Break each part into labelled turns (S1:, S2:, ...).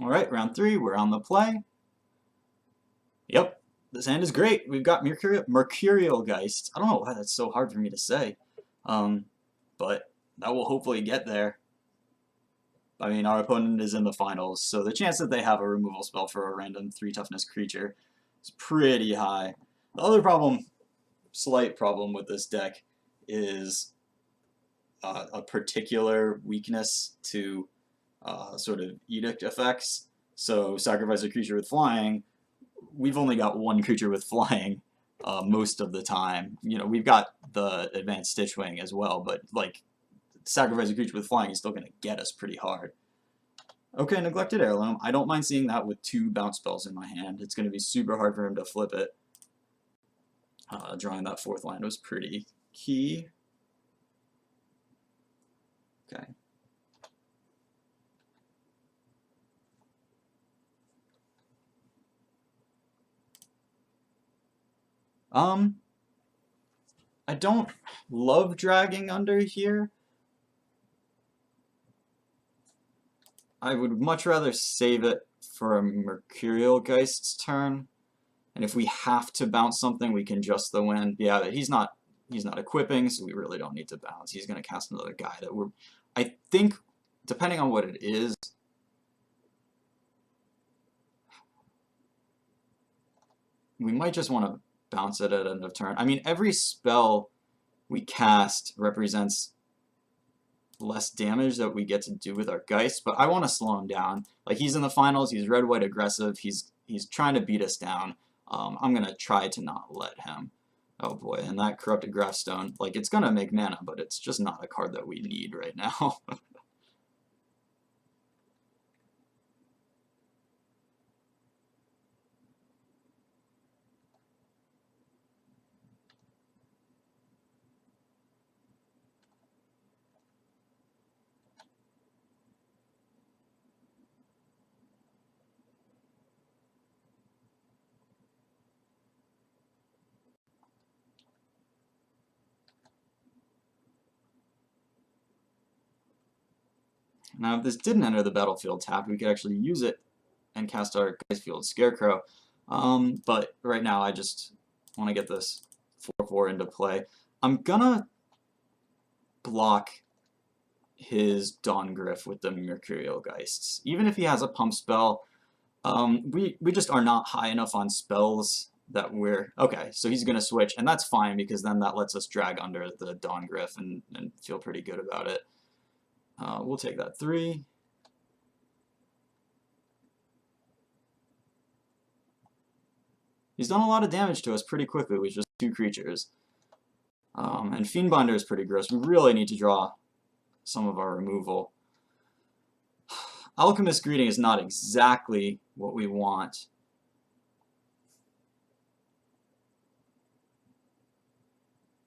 S1: Alright, round 3, we're on the play. Yep, this hand is great. We've got Mercurial Geist. I don't know why that's so hard for me to say. But that will hopefully get there. I mean, our opponent is in the finals, so the chance that they have a removal spell for a random 3 toughness creature is pretty high. The other problem, slight problem with this deck is a particular weakness to sort of edict effects. So sacrifice a creature with flying. We've only got 1 creature with flying most of the time. You know, we've got the advanced Stitchwing as well, but like sacrifice a creature with flying is still going to get us pretty hard. Okay, Neglected Heirloom. I don't mind seeing that with 2 bounce spells in my hand. It's going to be super hard for him to flip it. Drawing that 4th land was pretty key. Okay. I don't love dragging under here. I would much rather save it for a Mercurial Geist's turn. And if we have to bounce something, we can just the wind. Yeah, but he's not equipping, so we really don't need to bounce. He's going to cast another guy that I think, depending on what it is, we might just want to bounce it at end of turn. I mean, every spell we cast represents less damage that we get to do with our Geist, but I want to slow him down. Like, he's in the finals, he's red-white aggressive, he's trying to beat us down. I'm going to try to not let him. Oh boy, and that Corrupted Graphstone, like, it's going to make mana, but it's just not a card that we need right now. Now, if this didn't enter the battlefield tapped, we could actually use it and cast our Geistfield Scarecrow. But right now, I just want to get this 4/4 into play. I'm gonna block his Dawngryph with the Mercurial Geists. Even if he has a pump spell, we just are not high enough on spells that we're... Okay, so he's going to switch, and that's fine, because then that lets us drag under the Dawngryph and feel pretty good about it. We'll take that 3. He's done a lot of damage to us pretty quickly with just 2 creatures. And Fiendbinder is pretty gross. We really need to draw some of our removal. Alchemist's Greeting is not exactly what we want.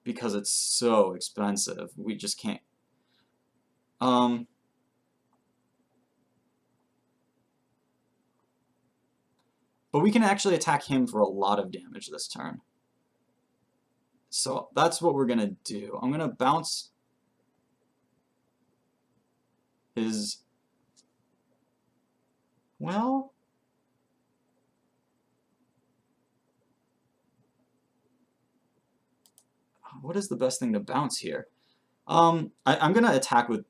S1: Because it's so expensive. We just can't... But we can actually attack him for a lot of damage this turn. So that's what we're going to do. I'm going to bounce his... Well... What is the best thing to bounce here? I'm going to attack with...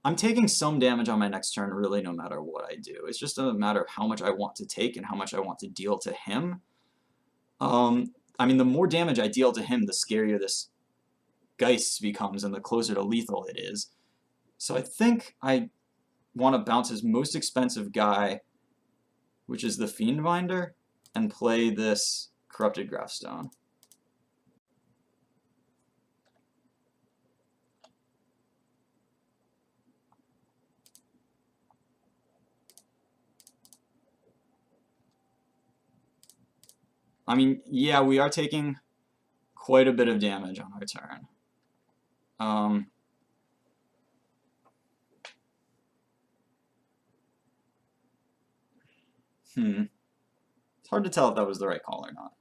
S1: I'm taking some damage on my next turn, really, no matter what I do. It's just a matter of how much I want to take and how much I want to deal to him. I mean, the more damage I deal to him, the scarier this Geist becomes and the closer to lethal it is. So I think I want to bounce his most expensive guy, which is the Fiendbinder, and play this Corrupted Graphstone. I mean, yeah, we are taking quite a bit of damage on our turn. It's hard to tell if that was the right call or not.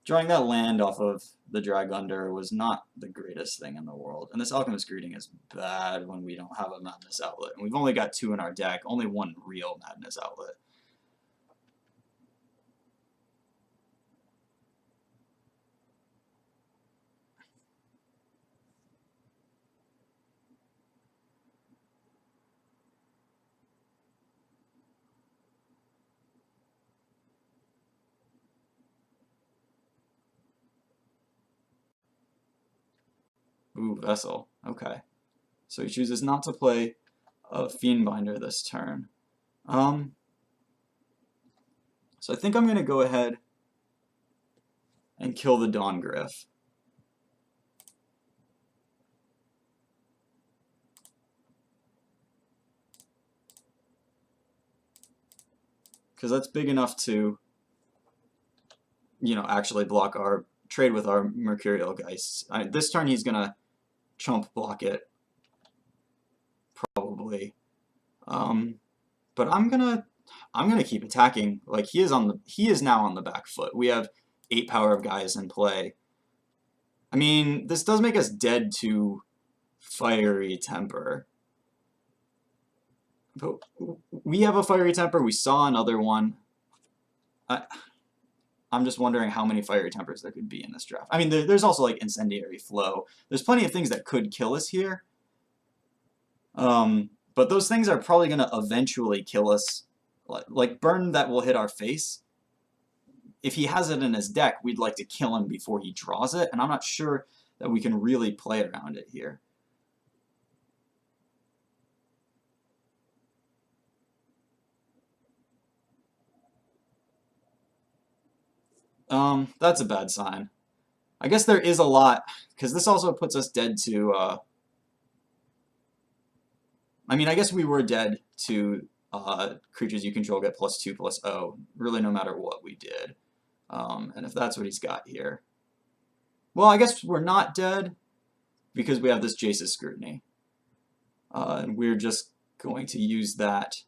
S1: Drawing that land off of the Dragunder was not the greatest thing in the world. And this Alchemist Greeting is bad when we don't have a Madness Outlet. And we've only got 2 in our deck, only 1 real Madness Outlet. Ooh, Vessel. Okay. So he chooses not to play a Fiendbinder this turn. So I think I'm going to go ahead and kill the Dawngryph. Because that's big enough to, actually block our trade with our Mercurial Geists. This turn he's going to chump block it, probably. But I'm gonna keep attacking. Like he is now on the back foot. We have 8 power of guys in play. I mean, this does make us dead to Fiery Temper. But we have a Fiery Temper. We saw another one. I'm just wondering how many Fiery Tempers there could be in this draft. I mean, there's also like Incendiary Flow. There's plenty of things that could kill us here. But those things are probably going to eventually kill us. Like Burn that will hit our face. If he has it in his deck, we'd like to kill him before he draws it, and I'm not sure that we can really play around it here. That's a bad sign. I guess there is a lot, because this also puts us dead to, I mean, I guess we were dead to creatures you control get +2/+0, really no matter what we did. And if that's what he's got here. Well, I guess we're not dead, because we have this Jace's Scrutiny. And we're just going to use that.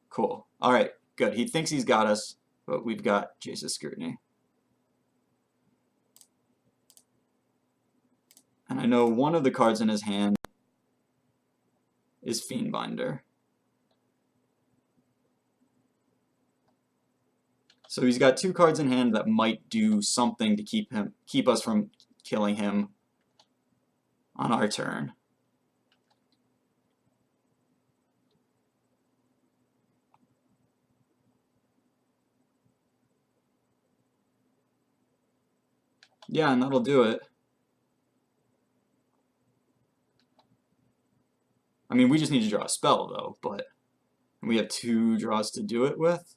S1: Cool. Alright, good. He thinks he's got us, but we've got Jace's Scrutiny. And I know one of the cards in his hand is Fiendbinder. So he's got 2 cards in hand that might do something to keep us from killing him on our turn. Yeah, and that'll do it. I mean, we just need to draw a spell, though, but we have 2 draws to do it with.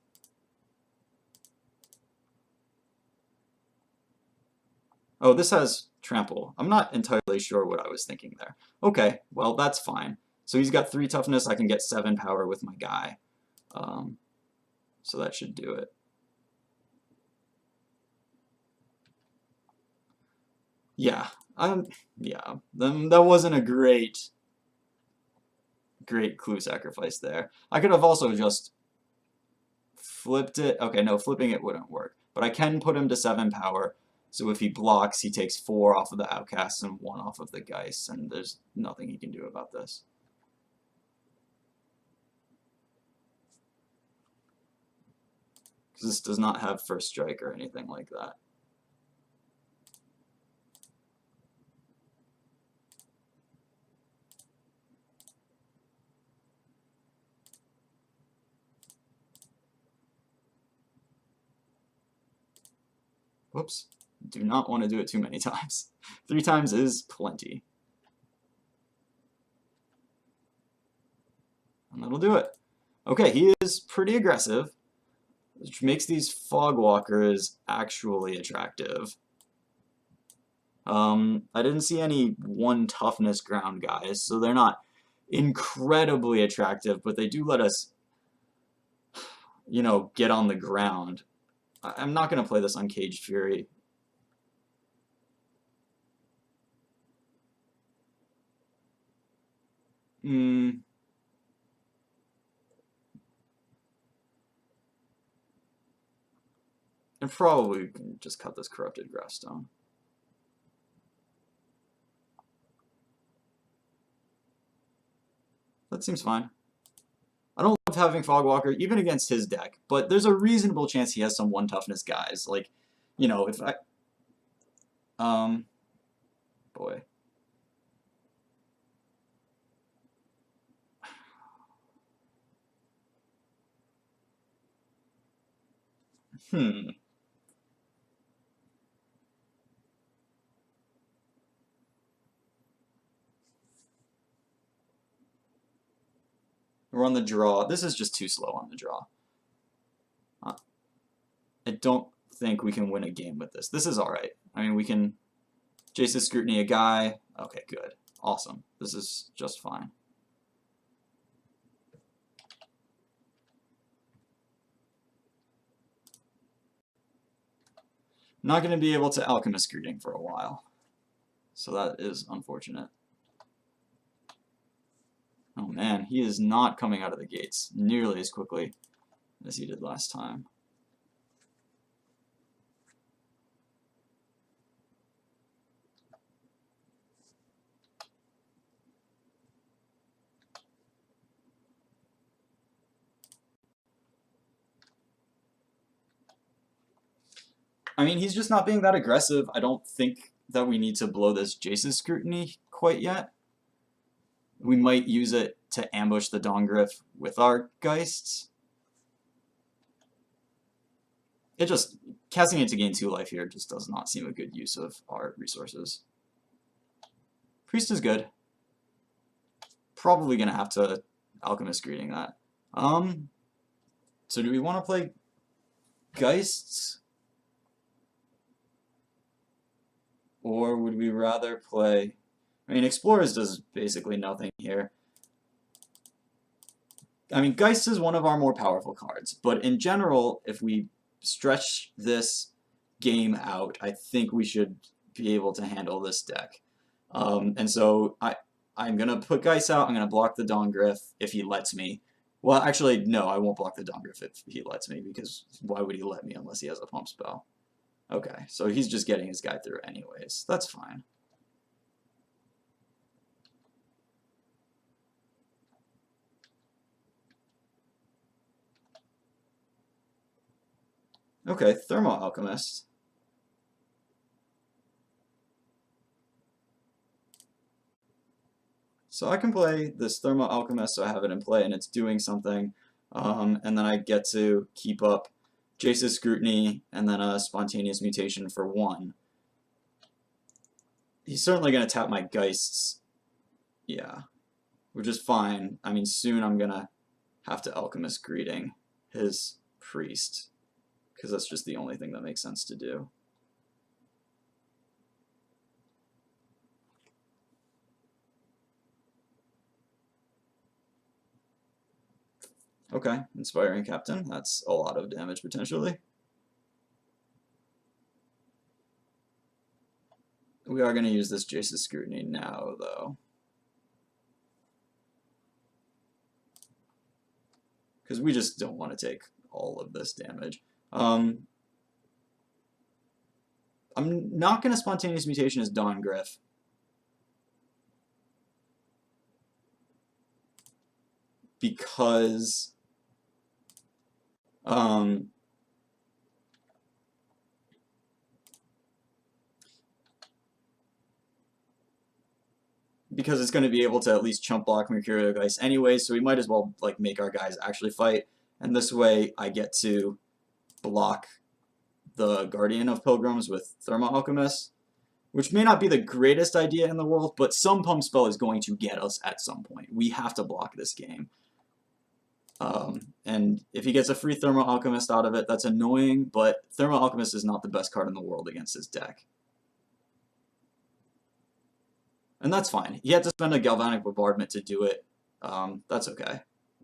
S1: Oh, this has Trample. I'm not entirely sure what I was thinking there. Okay, well, that's fine. So he's got 3 toughness. I can get 7 power with my guy. So that should do it. Yeah, that wasn't a great clue sacrifice there. I could have also just flipped it. Okay, no, flipping it wouldn't work. But I can put him to 7 power, so if he blocks, he takes 4 off of the Outcasts and 1 off of the Geist, and there's nothing he can do about this. Because this does not have First Strike or anything like that. Whoops. Do not want to do it too many times. 3 times is plenty. And that'll do it. Okay, he is pretty aggressive, which makes these Fogwalkers actually attractive. I didn't see any 1 toughness ground guys, so they're not incredibly attractive, but they do let us, get on the ground. I'm not going to play this Uncaged Fury. And probably we can just cut this corrupted grassstone. That seems fine. I don't love having Fogwalker, even against his deck, but there's a reasonable chance he has some 1 toughness guys. Like, you know, if I... boy. We're on the draw. This is just too slow on the draw. I don't think we can win a game with this. This is alright. I mean, we can Jace's Scrutiny a guy. Okay, good. Awesome. This is just fine. Not going to be able to Alchemist Greeting for a while. So that is unfortunate. Oh man, he is not coming out of the gates nearly as quickly as he did last time. I mean, he's just not being that aggressive. I don't think that we need to blow this Jace's Scrutiny quite yet. We might use it to ambush the Dawngrif with our Geists. It just, casting it to gain 2 life here just does not seem a good use of our resources. Priest is good. Probably gonna have to Alchemist Greeting that. So do we want to play Geists? Or would we rather play... I mean, Explorers does basically nothing here. I mean, Geist is one of our more powerful cards, but in general, if we stretch this game out, I think we should be able to handle this deck. And so I'm going to put Geist out, I'm going to block the Dawngrif if he lets me. Well, actually, no, I won't block the Dawngrif if he lets me, because why would he let me unless he has a pump spell? Okay, so he's just getting his guy through anyways. That's fine. Okay, Thermo Alchemist. So I can play this Thermo Alchemist, so I have it in play and it's doing something. And then I get to keep up Jace's Scrutiny and then a Spontaneous Mutation for 1. He's certainly going to tap my Geists. Yeah, which is fine. I mean, soon I'm going to have to Alchemist Greeting his Priest, because that's just the only thing that makes sense to do. Okay, Inspiring Captain, that's a lot of damage potentially. We are going to use this Jace's Scrutiny now, though. Because we just don't want to take all of this damage. I'm not going to Spontaneous Mutation as Dawngrif. Because it's going to be able to at least chump block Mercurial Geist anyway, so we might as well like make our guys actually fight. And this way I get to block the Guardian of Pilgrims with Thermo Alchemist, which may not be the greatest idea in the world, but some pump spell is going to get us at some point. We have to block this game. And if he gets a free Thermo Alchemist out of it, that's annoying, but Thermo Alchemist is not the best card in the world against his deck. And that's fine. He had to spend a Galvanic Bombardment to do it. That's okay.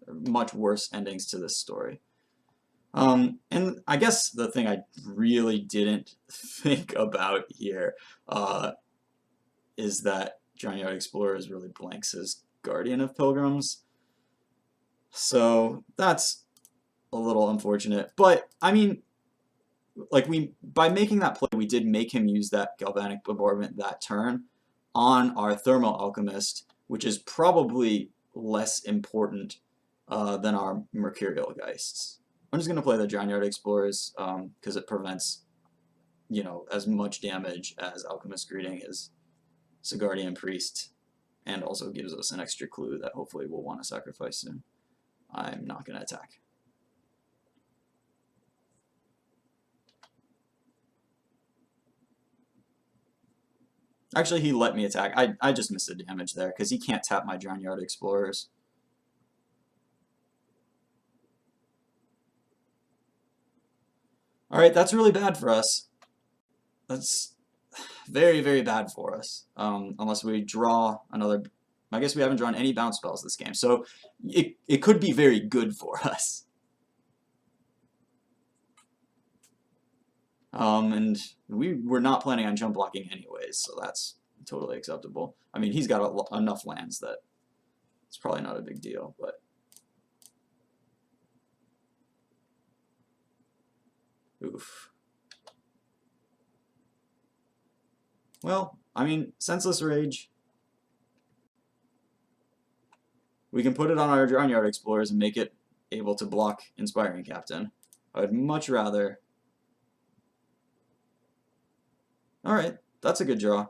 S1: Much worse endings to this story. And I guess the thing I really didn't think about here is that Giant Explorers really blanks his Guardian of Pilgrims. So that's a little unfortunate. But, I mean, like by making that play, we did make him use that galvanic bombardment that turn on our thermal alchemist, which is probably less important than our mercurial geists. I'm just gonna play the Giant Yard Explorers because it prevents, you know, as much damage as Alchemist Greeting is Sigardian Priest, and also gives us an extra clue that hopefully we'll want to sacrifice soon. I'm not gonna attack. Actually, he let me attack. I just missed the damage there because he can't tap my Giant Yard Explorers. Alright, that's really bad for us. That's very, very bad for us. Unless we draw another... I guess we haven't drawn any bounce spells this game, so it could be very good for us. And we were not planning on jump blocking anyways, so that's totally acceptable. I mean, he's got enough lands that it's probably not a big deal, but... Oof. Well, I mean, Senseless Rage. We can put it on our Giant Yard Explorers and make it able to block Inspiring Captain. I would much rather... Alright, that's a good draw.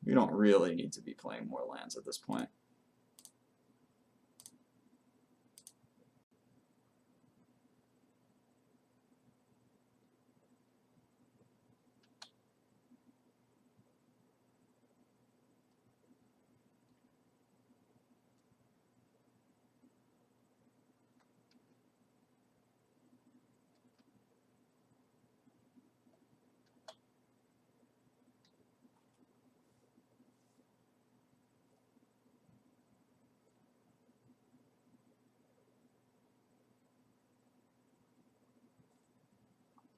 S1: We don't really need to be playing more lands at this point.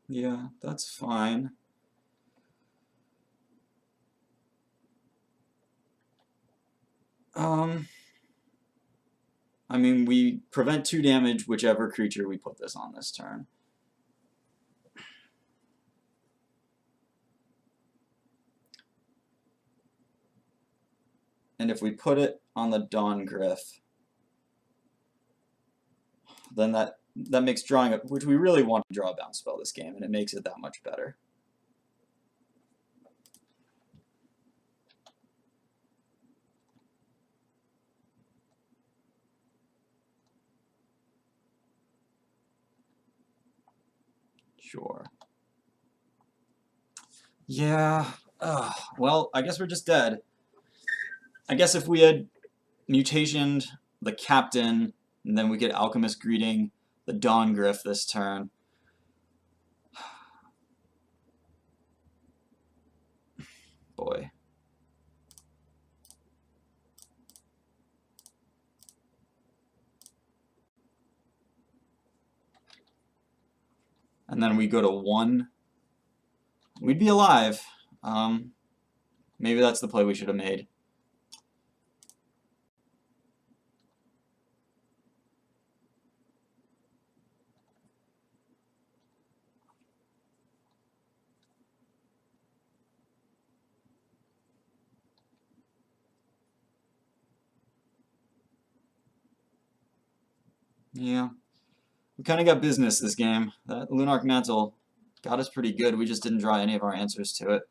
S1: Yeah, that's fine. I mean, we prevent 2 damage whichever creature we put this on this turn. And if we put it on the Dawn Gryph, then that makes drawing it, which we really want to draw a bounce spell this game, and it makes it that much better. Sure. Yeah. Well, I guess we're just dead. I guess if we had mutationed the Captain, and then we could Alchemist Greeting the Dawn Gryph this turn. Boy. And then we go to 1. We'd be alive. Maybe that's the play we should have made. Yeah. We kind of got business this game. That Lunarch Mantle got us pretty good. We just didn't draw any of our answers to it.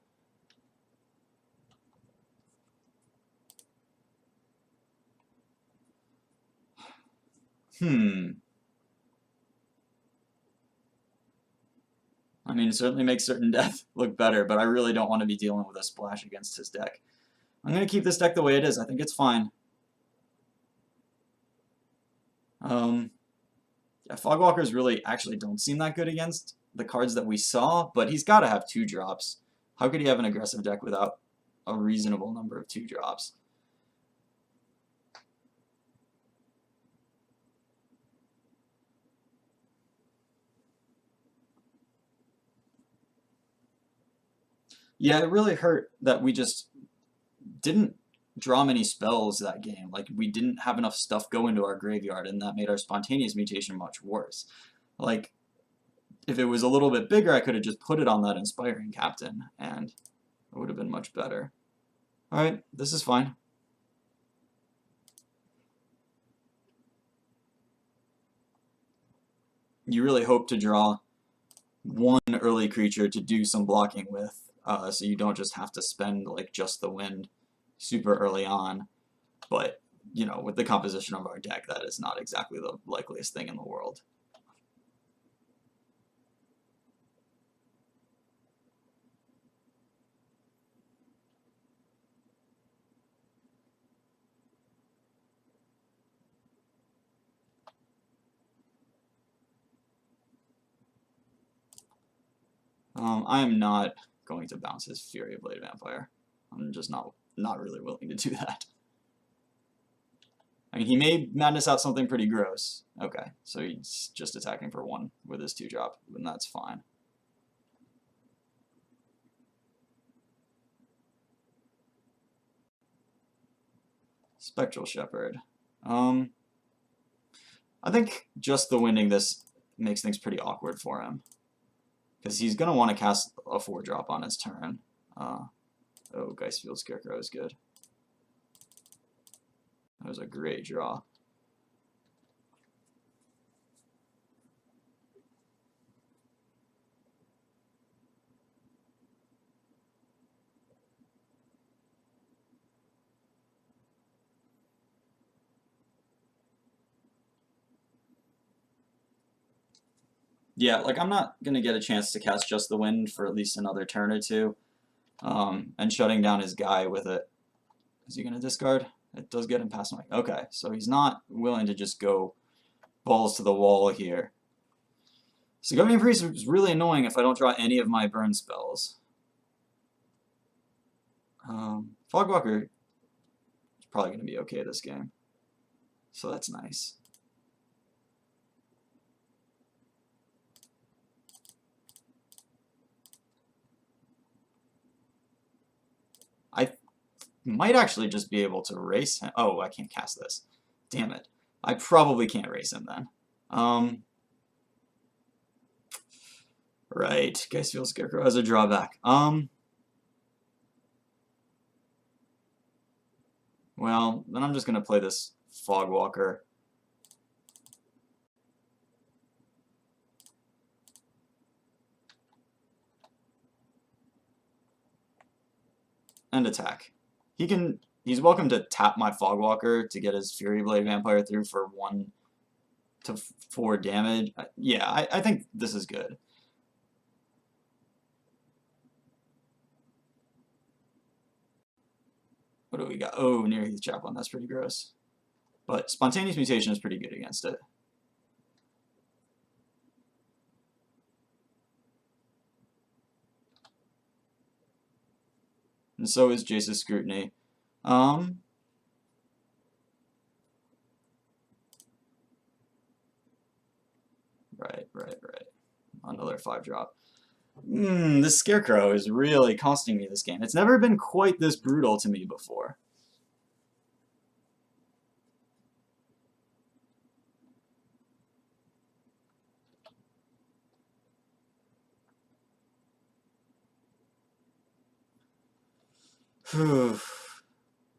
S1: I mean, it certainly makes Certain Death look better, but I really don't want to be dealing with a splash against his deck. I'm going to keep this deck the way it is. I think it's fine. Yeah, Fogwalkers really actually don't seem that good against the cards that we saw, but he's got to have 2 drops. How could he have an aggressive deck without a reasonable number of 2 drops? Yeah, it really hurt that we just didn't draw many spells that game. Like, we didn't have enough stuff go into our graveyard, and that made our spontaneous mutation much worse. Like, if it was a little bit bigger, I could have just put it on that Inspiring Captain, and it would have been much better. Alright, this is fine. You really hope to draw one early creature to do some blocking with, so you don't just have to spend like just the wind super early on. But, you know, with the composition of our deck, that is not exactly the likeliest thing in the world. I am not going to bounce his Fury Blade Vampire. I'm just not really willing to do that. I mean, he may madness out something pretty gross. Okay, so he's just attacking for 1 with his 2-drop, and that's fine. Spectral Shepherd. I think just the winding this makes things pretty awkward for him. Because he's going to want to cast a 4-drop on his turn. Oh, Geistfield Scarecrow is good. That was a great draw. Yeah, like, I'm not going to get a chance to cast Just the Wind for at least another turn or two. And shutting down his guy with it. Is he going to discard? It does get him past my... Okay, so he's not willing to just go balls to the wall here. So Governing Priest is really annoying if I don't draw any of my burn spells. Fogwalker is probably going to be okay this game. So that's nice. I might actually just be able to race him. Oh, I can't cast this. Damn it. I probably can't race him then. Right. Geistfield Scarecrow has a drawback. Well, then I'm just going to play this Fogwalker. And attack. He's welcome to tap my Fogwalker to get his Fury Blade Vampire through for 1 to 4 damage. Yeah, I think this is good. What do we got? Oh, Near Heath Chaplain. That's pretty gross. But Spontaneous Mutation is pretty good against it. And so is Jace's Scrutiny. Right. Another 5-drop. This Scarecrow is really costing me this game. It's never been quite this brutal to me before.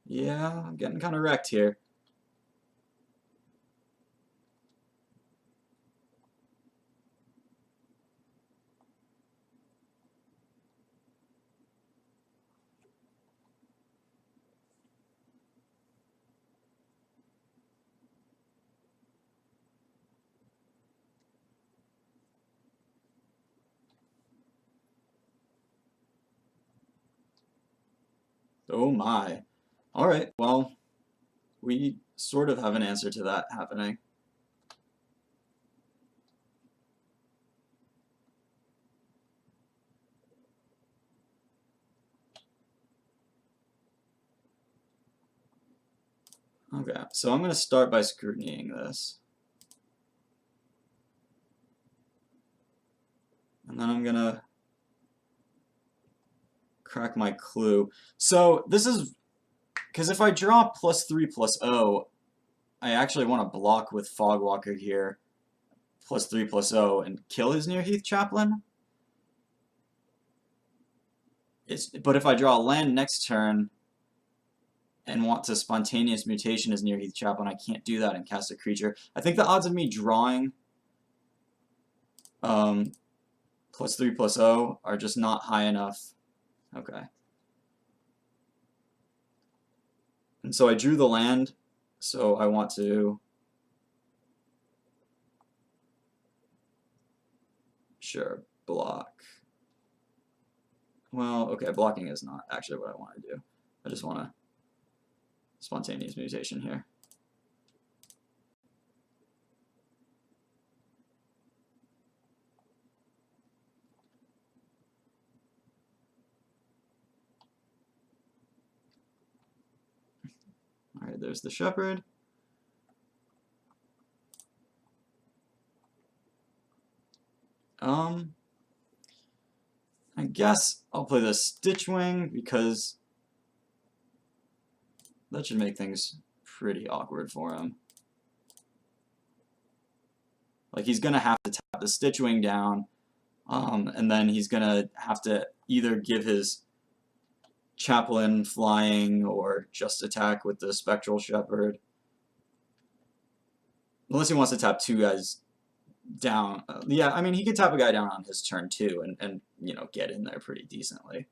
S1: Yeah, I'm getting kind of wrecked here. Oh my. Alright, well, we sort of have an answer to that happening. Okay, so I'm going to start by scrutinying this. And then I'm going to crack my clue. So this is Because if I draw +3/+0, I actually want to block with Fogwalker here, +3/+0, and kill his Nearheath Chaplain. But if I draw a land next turn and want to spontaneous mutation his Nearheath Chaplain, I can't do that and cast a creature. I think the odds of me drawing +3/+0 are just not high enough. Okay. And so I drew the land, so I want to... Sure, block. Well, okay, blocking is not actually what I want to do. I just want to spontaneous mutation here. Alright, there's the shepherd. I guess I'll play the Stitchwing because that should make things pretty awkward for him. Like, he's gonna have to tap the Stitchwing down, and then he's gonna have to either give his Chaplain flying or just attack with the Spectral Shepherd. Unless he wants to tap two guys down. Yeah, I mean, he could tap a guy down on his turn too and you know, get in there pretty decently.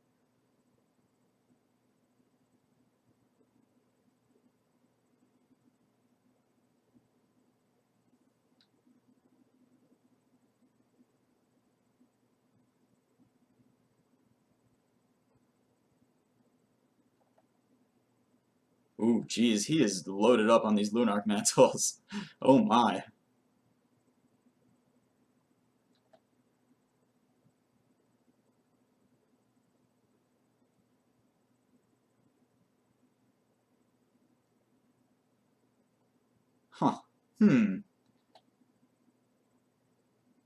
S1: Ooh, geez, he is loaded up on these Lunarch Mantles. Oh my. Huh.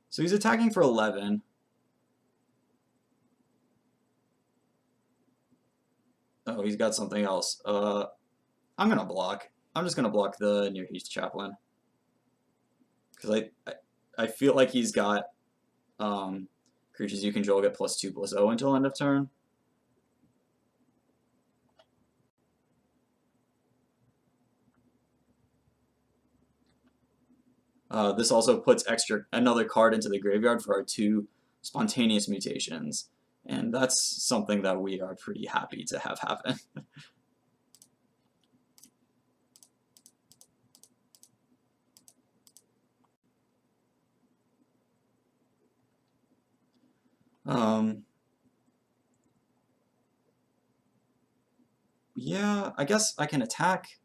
S1: So he's attacking for 11. Oh, he's got something else. I'm gonna block. I'm just gonna block the Nearheath Chaplain. Because I feel like he's got creatures you control get +2/+0 until end of turn. This also puts another card into the graveyard for our 2 spontaneous mutations, and that's something that we are pretty happy to have happen. Yeah, I guess I can attack.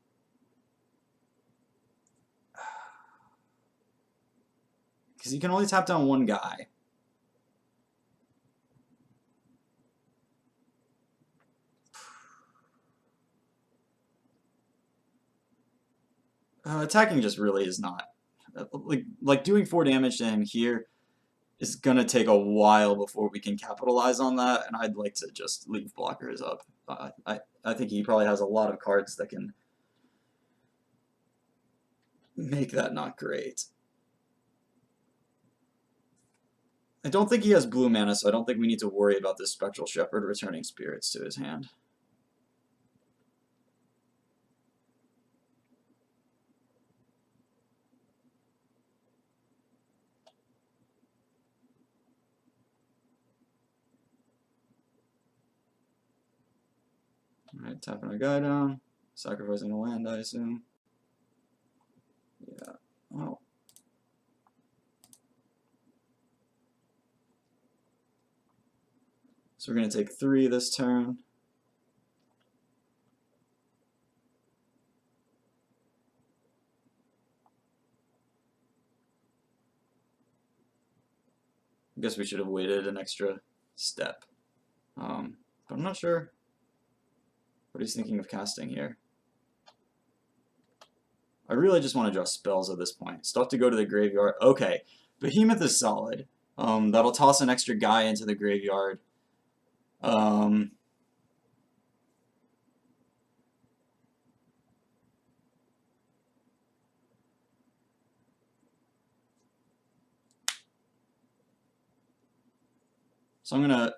S1: Because you can only tap down one guy. Attacking just really is not... Like doing 4 damage to him here is gonna take a while before we can capitalize on that, and I'd like to just leave blockers up. I think he probably has a lot of cards that can make that not great. I don't think he has blue mana, so I don't think we need to worry about this Spectral Shepherd returning spirits to his hand. Alright, tapping a guy down, sacrificing a land, I assume. Yeah, oh. So we're going to take 3 this turn. I guess we should have waited an extra step. But I'm not sure what he's thinking of casting here. I really just want to draw spells at this point. Stuff to go to the graveyard. Okay, Behemoth is solid. That'll toss an extra guy into the graveyard. So I'm gonna,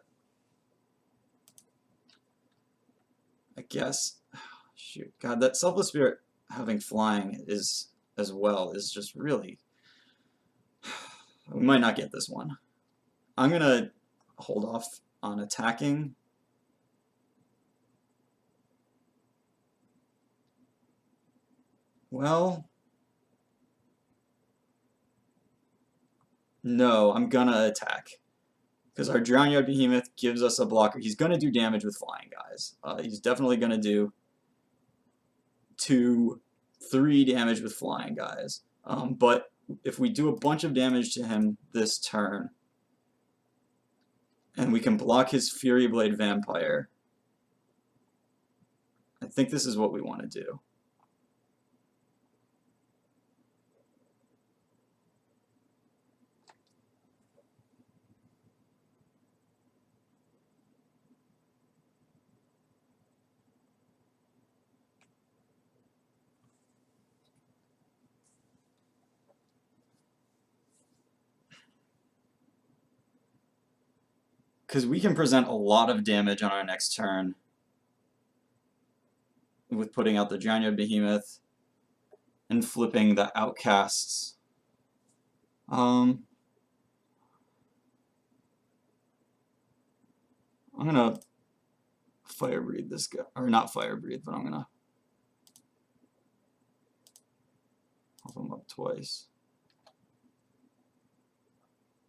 S1: I guess, shoot, God, that Selfless Spirit having flying is as well is just really, we might not get this one. I'm gonna hold off on attacking. Well, no, I'm gonna attack. Because our Drownyard Behemoth gives us a blocker. He's gonna do damage with flying, guys. He's definitely gonna do 2, 3 damage with flying, guys. But if we do a bunch of damage to him this turn, and we can block his Fury Blade Vampire, I think this is what we want to do. Because we can present a lot of damage on our next turn with putting out the Drownyard Behemoth and flipping the Outcasts. I'm gonna Fire Breathe this guy, or not Fire Breathe, but I'm gonna help him up twice.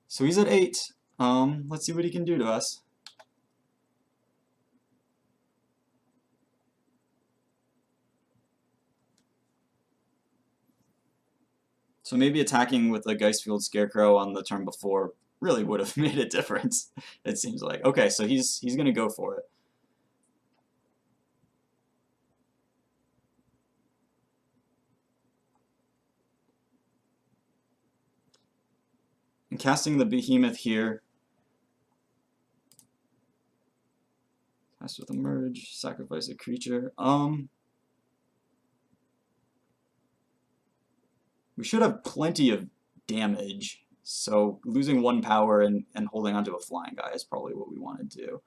S1: So he's at 8. Let's see what he can do to us. So maybe attacking with the Geistfield Scarecrow on the turn before really would have made a difference, it seems like. Okay, so he's going to go for it. And casting the Behemoth here. Cast with a Merge, sacrifice a creature. We should have plenty of damage, so losing 1 power and holding onto a flying guy is probably what we want to do.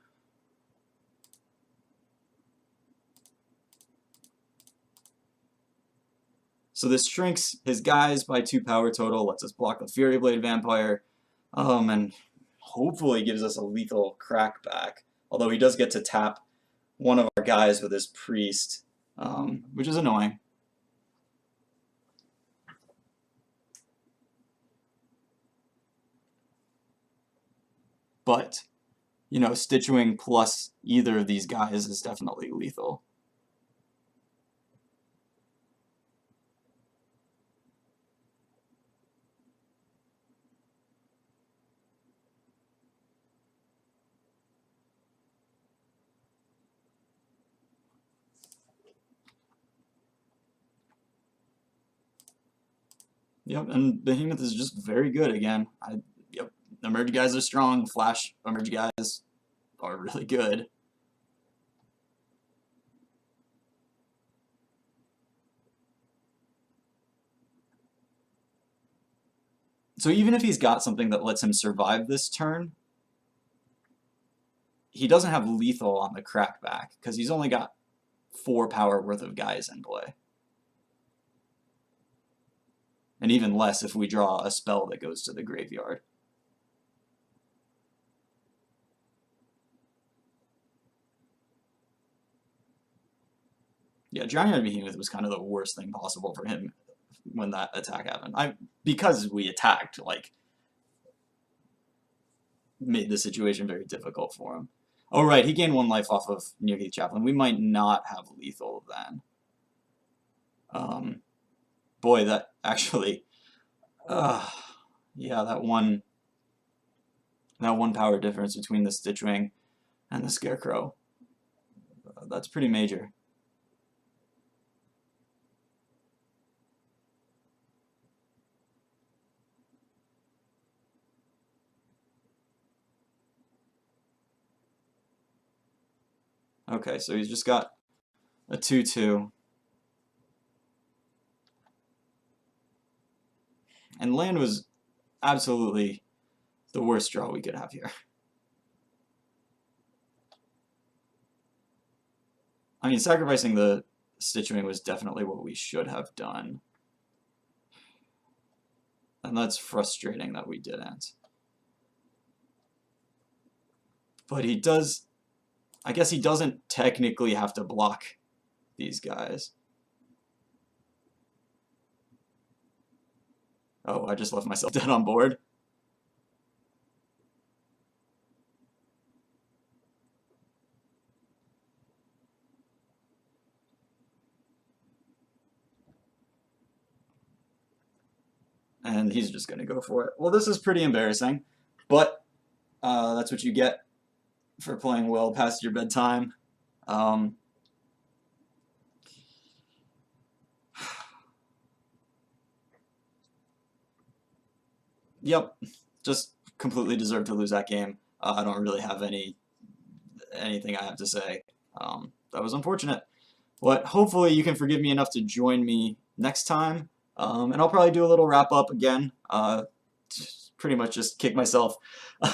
S1: So this shrinks his guys by 2 power total, lets us block the Fury Blade Vampire, and hopefully gives us a lethal crackback. Although he does get to tap one of our guys with his Priest, which is annoying. But, you know, Stitchwing plus either of these guys is definitely lethal. Yep, and Behemoth is just very good again. Yep, Emerge guys are strong. Flash Emerge guys are really good. So even if he's got something that lets him survive this turn, he doesn't have lethal on the crackback, because he's only got 4 power worth of guys in play. And even less if we draw a spell that goes to the graveyard. Yeah, Drownyard Behemoth was kind of the worst thing possible for him when that attack happened. Because we attacked, like, made the situation very difficult for him. Oh, right, he gained 1 life off of Nearheath Chaplain. We might not have lethal then. Boy, that actually... yeah, that one power difference between the Stitchwing and the Scarecrow. That's pretty major. Okay, so he's just got a 2/2. And land was absolutely the worst draw we could have here. I mean, sacrificing the Stitchwing was definitely what we should have done. And that's frustrating that we didn't. But he does... I guess he doesn't technically have to block these guys. Oh, I just left myself dead on board. And he's just going to go for it. Well, this is pretty embarrassing, but that's what you get for playing well past your bedtime. Yep, just completely deserved to lose that game. I don't really have anything I have to say. That was unfortunate. But hopefully you can forgive me enough to join me next time. And I'll probably do a little wrap up again. Pretty much just kick myself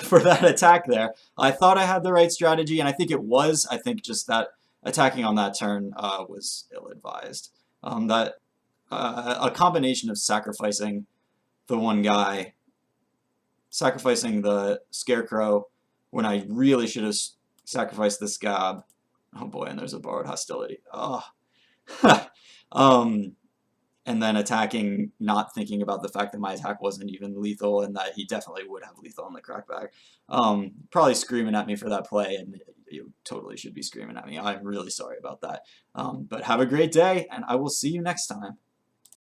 S1: for that attack there. I thought I had the right strategy, and I think it was. I think just that attacking on that turn was ill-advised. A combination of sacrificing the one guy, sacrificing the Scarecrow when I really should have sacrificed the Scab. Oh boy, and there's a borrowed hostility. Oh. And then attacking, not thinking about the fact that my attack wasn't even lethal and that he definitely would have lethal on the crackback. Probably screaming at me for that play, and you totally should be screaming at me. I'm really sorry about that. But have a great day, and I will see you next time.